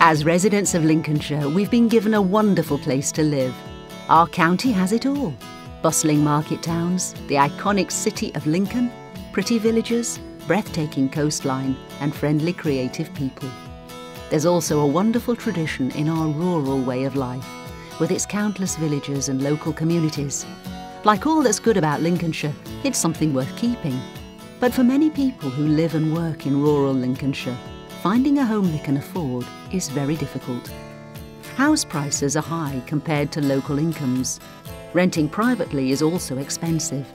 As residents of Lincolnshire, we've been given a wonderful place to live. Our county has it all. Bustling market towns, the iconic city of Lincoln, pretty villages, breathtaking coastline and friendly creative people. There's also a wonderful tradition in our rural way of life, with its countless villages and local communities. Like all that's good about Lincolnshire, it's something worth keeping. But for many people who live and work in rural Lincolnshire, finding a home they can afford is very difficult. House prices are high compared to local incomes. Renting privately is also expensive,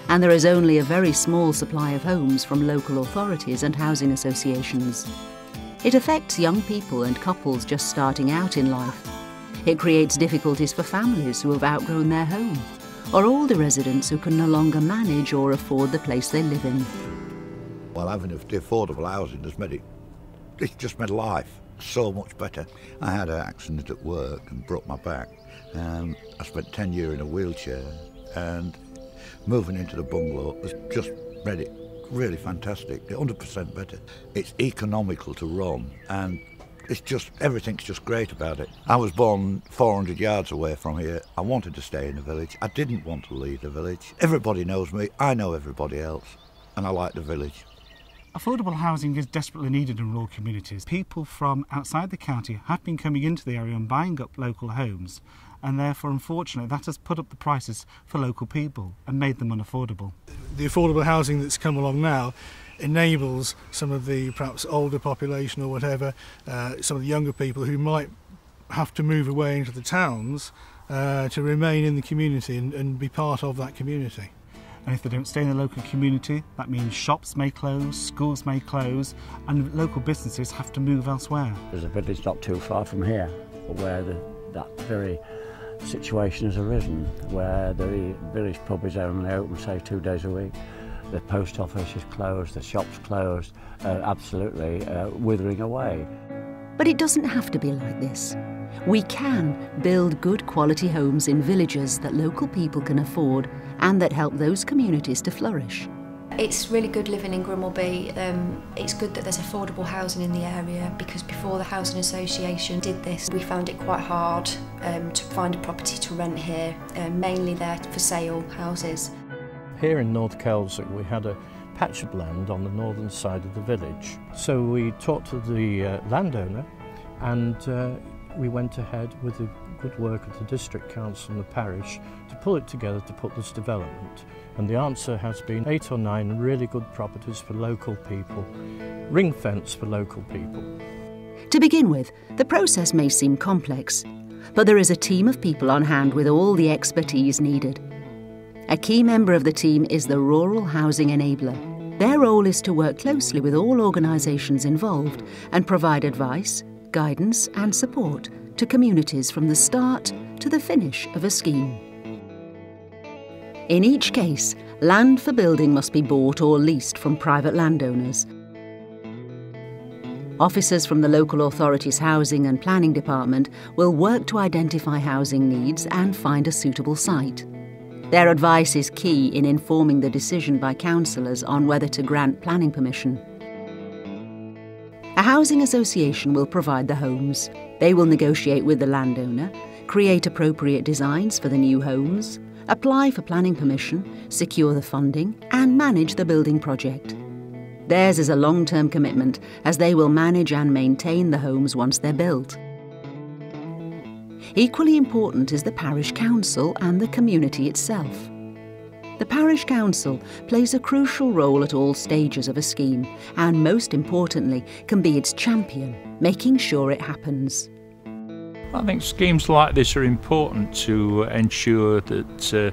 and there is only a very small supply of homes from local authorities and housing associations. It affects young people and couples just starting out in life. It creates difficulties for families who have outgrown their home, or older residents who can no longer manage or afford the place they live in. Well, having the affordable housing has it's just made life so much better. I had an accident at work and broke my back. I spent 10 years in a wheelchair, and moving into the bungalow has just made it really fantastic, 100% better. It's economical to run, and everything's just great about it. I was born 400 yards away from here. I wanted to stay in the village. I didn't want to leave the village. Everybody knows me, I know everybody else, and I like the village. Affordable housing is desperately needed in rural communities. People from outside the county have been coming into the area and buying up local homes, and therefore, unfortunately, that has put up the prices for local people and made them unaffordable. The affordable housing that's come along now enables some of the perhaps older population or whatever, some of the younger people who might have to move away into the towns to remain in the community and be part of that community. And if they don't stay in the local community, that means shops may close, schools may close, and local businesses have to move elsewhere. There's a village not too far from here where that very situation has arisen, where the village pub is only open, say, 2 days a week. The post office is closed, the shop's closed, absolutely withering away. But it doesn't have to be like this. We can build good quality homes in villages that local people can afford and that help those communities to flourish. It's really good living in Grimmelby. It's good that there's affordable housing in the area, because before the Housing Association did this, we found it quite hard to find a property to rent here, mainly there for sale houses. Here in North Kelsick we had a patch of land on the northern side of the village. So we talked to the landowner, and we went ahead with the good work of the District Council and the parish to pull it together to put this development. And the answer has been 8 or 9 really good properties for local people, ring fence for local people. To begin with, the process may seem complex, but there is a team of people on hand with all the expertise needed. A key member of the team is the Rural Housing Enabler. Their role is to work closely with all organisations involved and provide advice, guidance and support to communities from the start to the finish of a scheme. In each case, land for building must be bought or leased from private landowners. Officers from the local authority's housing and planning department will work to identify housing needs and find a suitable site. Their advice is key in informing the decision by councillors on whether to grant planning permission. A housing association will provide the homes. They will negotiate with the landowner, create appropriate designs for the new homes, apply for planning permission, secure the funding, and manage the building project. Theirs is a long-term commitment, as they will manage and maintain the homes once they're built. Equally important is the Parish Council and the community itself. The Parish Council plays a crucial role at all stages of a scheme and, most importantly, can be its champion, making sure it happens. I think schemes like this are important to ensure that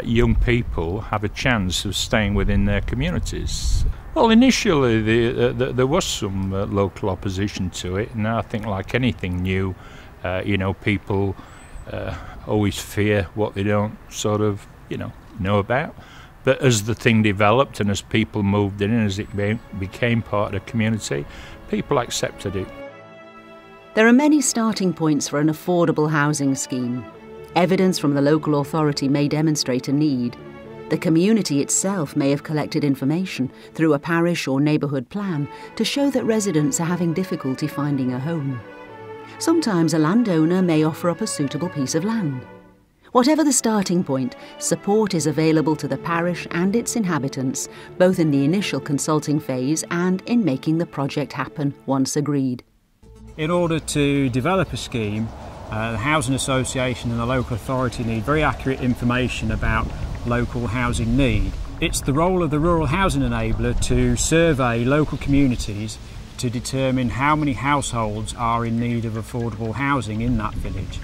young people have a chance of staying within their communities. Well, initially there was some local opposition to it, and I think, like anything new, people always fear what they don't sort of, know about. But as the thing developed and as people moved in and as it became part of the community, people accepted it. There are many starting points for an affordable housing scheme. Evidence from the local authority may demonstrate a need. The community itself may have collected information through a parish or neighbourhood plan to show that residents are having difficulty finding a home. Sometimes a landowner may offer up a suitable piece of land. Whatever the starting point, support is available to the parish and its inhabitants, both in the initial consulting phase and in making the project happen once agreed. In order to develop a scheme, the Housing Association and the local authority need very accurate information about local housing need. It's the role of the Rural Housing Enabler to survey local communities to determine how many households are in need of affordable housing in that village.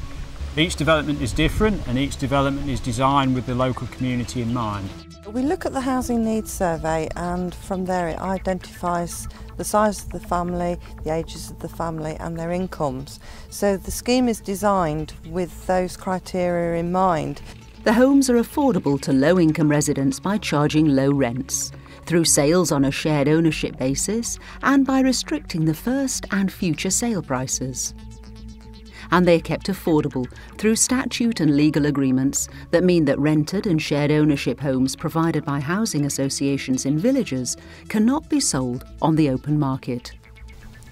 Each development is different and each development is designed with the local community in mind. We look at the housing needs survey, and from there it identifies the size of the family, the ages of the family and their incomes. So the scheme is designed with those criteria in mind. The homes are affordable to low-income residents by charging low rents, through sales on a shared ownership basis and by restricting the first and future sale prices. And they are kept affordable through statute and legal agreements that mean that rented and shared ownership homes provided by housing associations in villages cannot be sold on the open market.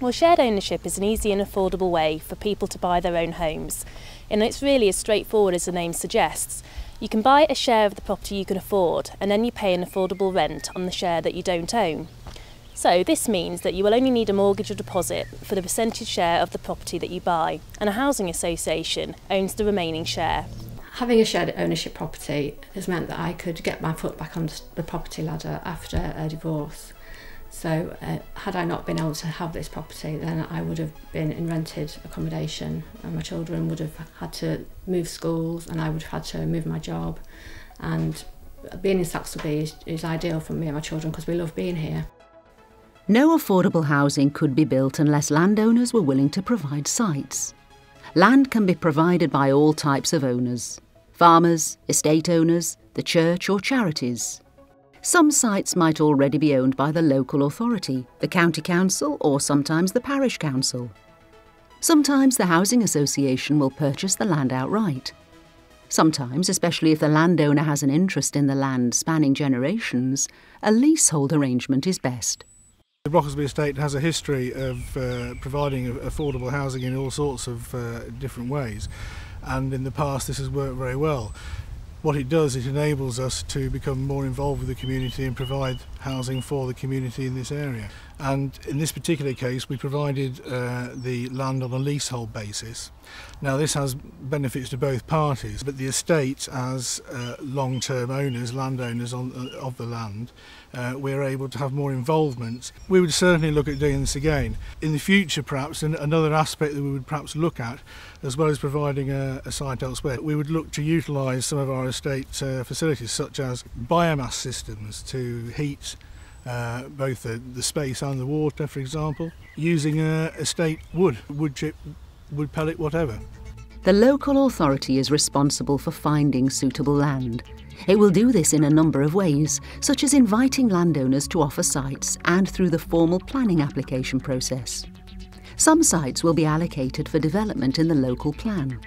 Well, shared ownership is an easy and affordable way for people to buy their own homes, and it's really as straightforward as the name suggests. You can buy a share of the property you can afford, and then you pay an affordable rent on the share that you don't own. So this means that you will only need a mortgage or deposit for the percentage share of the property that you buy, and a housing association owns the remaining share. Having a shared ownership property has meant that I could get my foot back on the property ladder after a divorce. So had I not been able to have this property, then I would have been in rented accommodation, and my children would have had to move schools and I would have had to move my job. And being in Saxby is ideal for me and my children because we love being here. No affordable housing could be built unless landowners were willing to provide sites. Land can be provided by all types of owners: farmers, estate owners, the church or charities. Some sites might already be owned by the local authority, the county council or sometimes the parish council. Sometimes the housing association will purchase the land outright. Sometimes, especially if the landowner has an interest in the land spanning generations, a leasehold arrangement is best. The Brocklesby estate has a history of providing affordable housing in all sorts of different ways, and in the past this has worked very well. What it does, it enables us to become more involved with the community and provide housing for the community in this area. And in this particular case, we provided the land on a leasehold basis. Now this has benefits to both parties, but the estate, as long-term owners, landowners of the land, we're able to have more involvement. We would certainly look at doing this again. In the future perhaps, and another aspect that we would perhaps look at, as well as providing a site elsewhere, we would look to utilise some of our estate facilities, such as biomass systems to heat both the space and the water, for example, using estate wood chip, wood pellet, whatever. The local authority is responsible for finding suitable land. It will do this in a number of ways, such as inviting landowners to offer sites and through the formal planning application process. Some sites will be allocated for development in the local plan.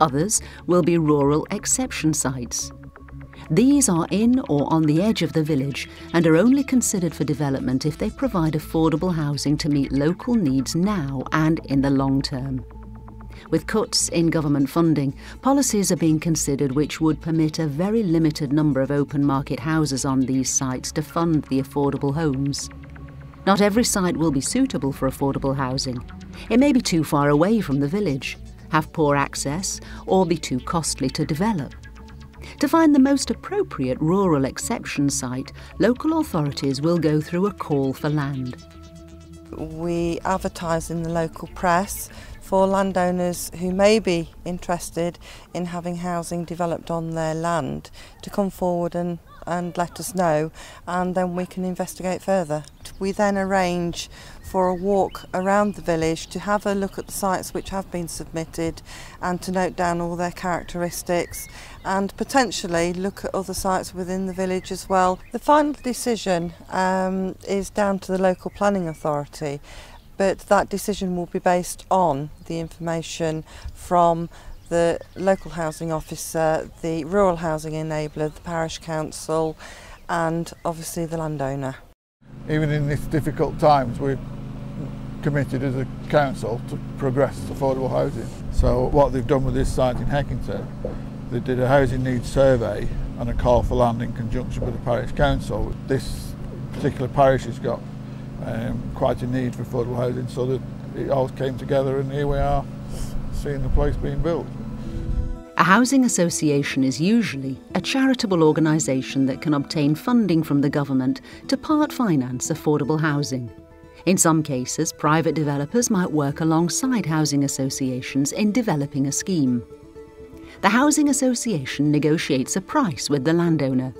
Others will be rural exception sites. These are in or on the edge of the village and are only considered for development if they provide affordable housing to meet local needs now and in the long term. With cuts in government funding, policies are being considered which would permit a very limited number of open market houses on these sites to fund the affordable homes. Not every site will be suitable for affordable housing. It may be too far away from the village, have poor access, or be too costly to develop. To find the most appropriate rural exception site, local authorities will go through a call for land. We advertise in the local press for landowners who may be interested in having housing developed on their land to come forward and let us know, and then we can investigate further. We then arrange for a walk around the village to have a look at the sites which have been submitted and to note down all their characteristics and potentially look at other sites within the village as well. The final decision is down to the local planning authority, but that decision will be based on the information from the local housing officer, the rural housing enabler, the parish council and obviously the landowner. Even in these difficult times, committed as a council to progress affordable housing. So what they've done with this site in Heckington, they did a housing needs survey and a call for land in conjunction with the Parish Council. This particular parish has got quite a need for affordable housing, so that it all came together and here we are seeing the place being built. A housing association is usually a charitable organisation that can obtain funding from the government to part finance affordable housing. In some cases, private developers might work alongside housing associations in developing a scheme. The housing association negotiates a price with the landowner.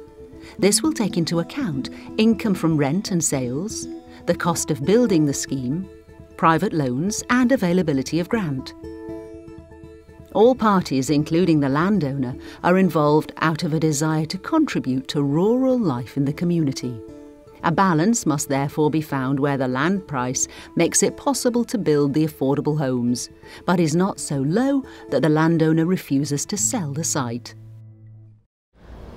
This will take into account income from rent and sales, the cost of building the scheme, private loans and availability of grant. All parties, including the landowner, are involved out of a desire to contribute to rural life in the community. A balance must therefore be found where the land price makes it possible to build the affordable homes, but is not so low that the landowner refuses to sell the site.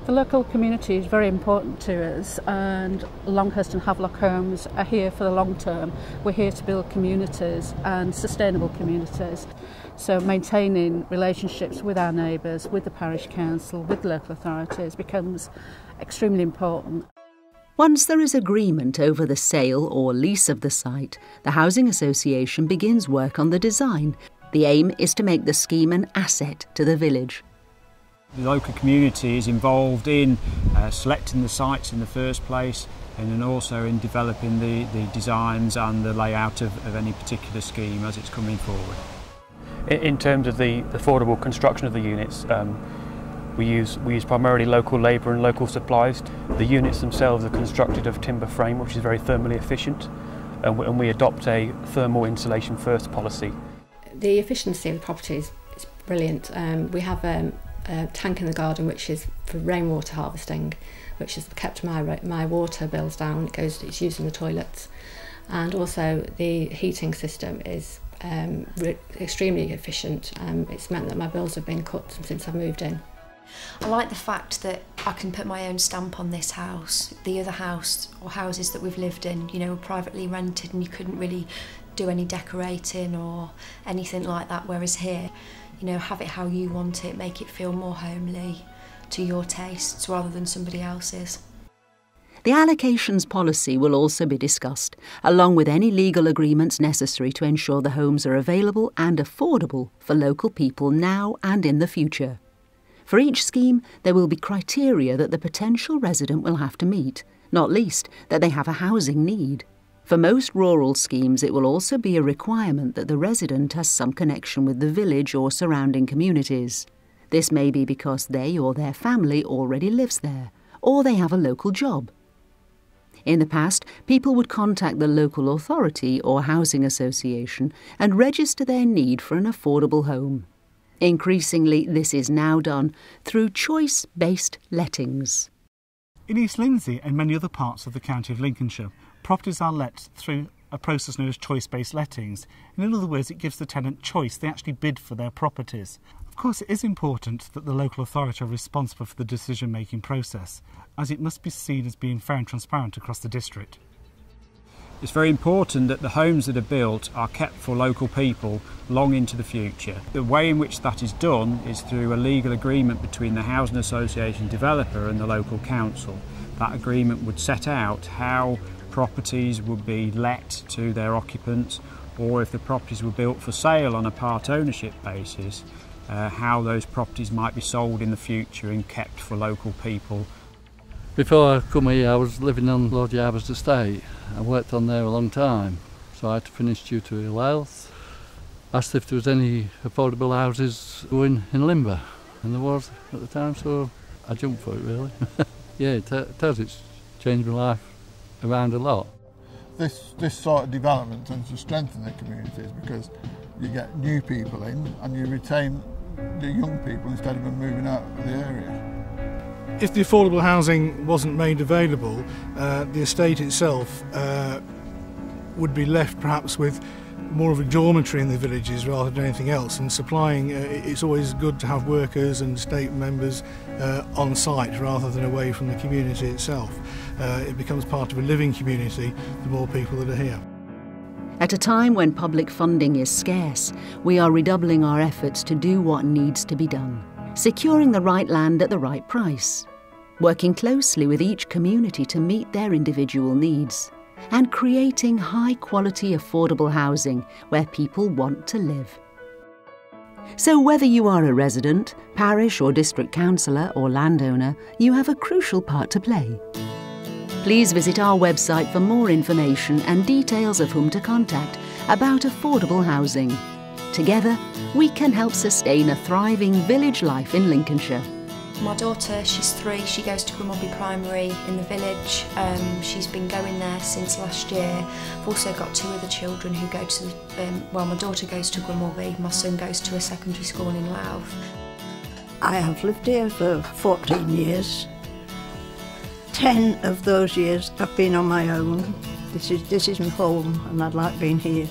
The local community is very important to us, and Longhurst and Havelock Homes are here for the long term. We're here to build communities and sustainable communities. So maintaining relationships with our neighbours, with the Parish Council, with local authorities becomes extremely important. Once there is agreement over the sale or lease of the site, the housing association begins work on the design. The aim is to make the scheme an asset to the village. The local community is involved in selecting the sites in the first place, and then also in developing the designs and the layout of any particular scheme as it's coming forward. In terms of the affordable construction of the units, we use primarily local labour and local supplies. The units themselves are constructed of timber frame, which is very thermally efficient, and we adopt a thermal insulation first policy. The efficiency of the property is brilliant. We have a tank in the garden which is for rainwater harvesting, which has kept my water bills down. It's used in the toilets, and also the heating system is extremely efficient. It's meant that my bills have been cut since I've moved in. I like the fact that I can put my own stamp on this house. The other house or houses that we've lived in, were privately rented and you couldn't really do any decorating or anything like that, whereas here, have it how you want it, make it feel more homely to your tastes rather than somebody else's. The Allocations Policy will also be discussed, along with any legal agreements necessary to ensure the homes are available and affordable for local people now and in the future. For each scheme, there will be criteria that the potential resident will have to meet, not least that they have a housing need. For most rural schemes, it will also be a requirement that the resident has some connection with the village or surrounding communities. This may be because they or their family already lives there, or they have a local job. In the past, people would contact the local authority or housing association and register their need for an affordable home. Increasingly, this is now done through choice-based lettings. In East Lindsey and many other parts of the county of Lincolnshire, properties are let through a process known as choice-based lettings. And in other words, it gives the tenant choice. They actually bid for their properties. Of course, it is important that the local authority are responsible for the decision-making process, as it must be seen as being fair and transparent across the district. It's very important that the homes that are built are kept for local people long into the future. The way in which that is done is through a legal agreement between the housing association developer and the local council. That agreement would set out how properties would be let to their occupants, or if the properties were built for sale on a part ownership basis, how those properties might be sold in the future and kept for local people. Before I come here, I was living on Lord Yarber's estate. I worked on there a long time, so I had to finish due to ill health. Asked if there was any affordable houses going in Limber, and there was at the time, so I jumped for it really. Yeah, it does, it's changed my life around a lot. This sort of development tends to strengthen the communities because you get new people in and you retain the young people instead of them moving out of the area. If the affordable housing wasn't made available, the estate itself would be left perhaps with more of a dormitory in the villages rather than anything else, and supplying, it's always good to have workers and estate members on site rather than away from the community itself. It becomes part of a living community the more people that are here. At a time when public funding is scarce, we are redoubling our efforts to do what needs to be done, securing the right land at the right price, working closely with each community to meet their individual needs, and creating high-quality affordable housing where people want to live. So whether you are a resident, parish or district councillor or landowner, you have a crucial part to play. Please visit our website for more information and details of whom to contact about affordable housing. Together, we can help sustain a thriving village life in Lincolnshire. My daughter, she's 3, she goes to Grimmelby Primary in the village. She's been going there since last year. I've also got 2 other children who go to, my daughter goes to Grimmelby, my son goes to a secondary school in Louth. I have lived here for 14 years. 10 of those years I've been on my own. This is my home and I'd like being here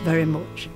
very much.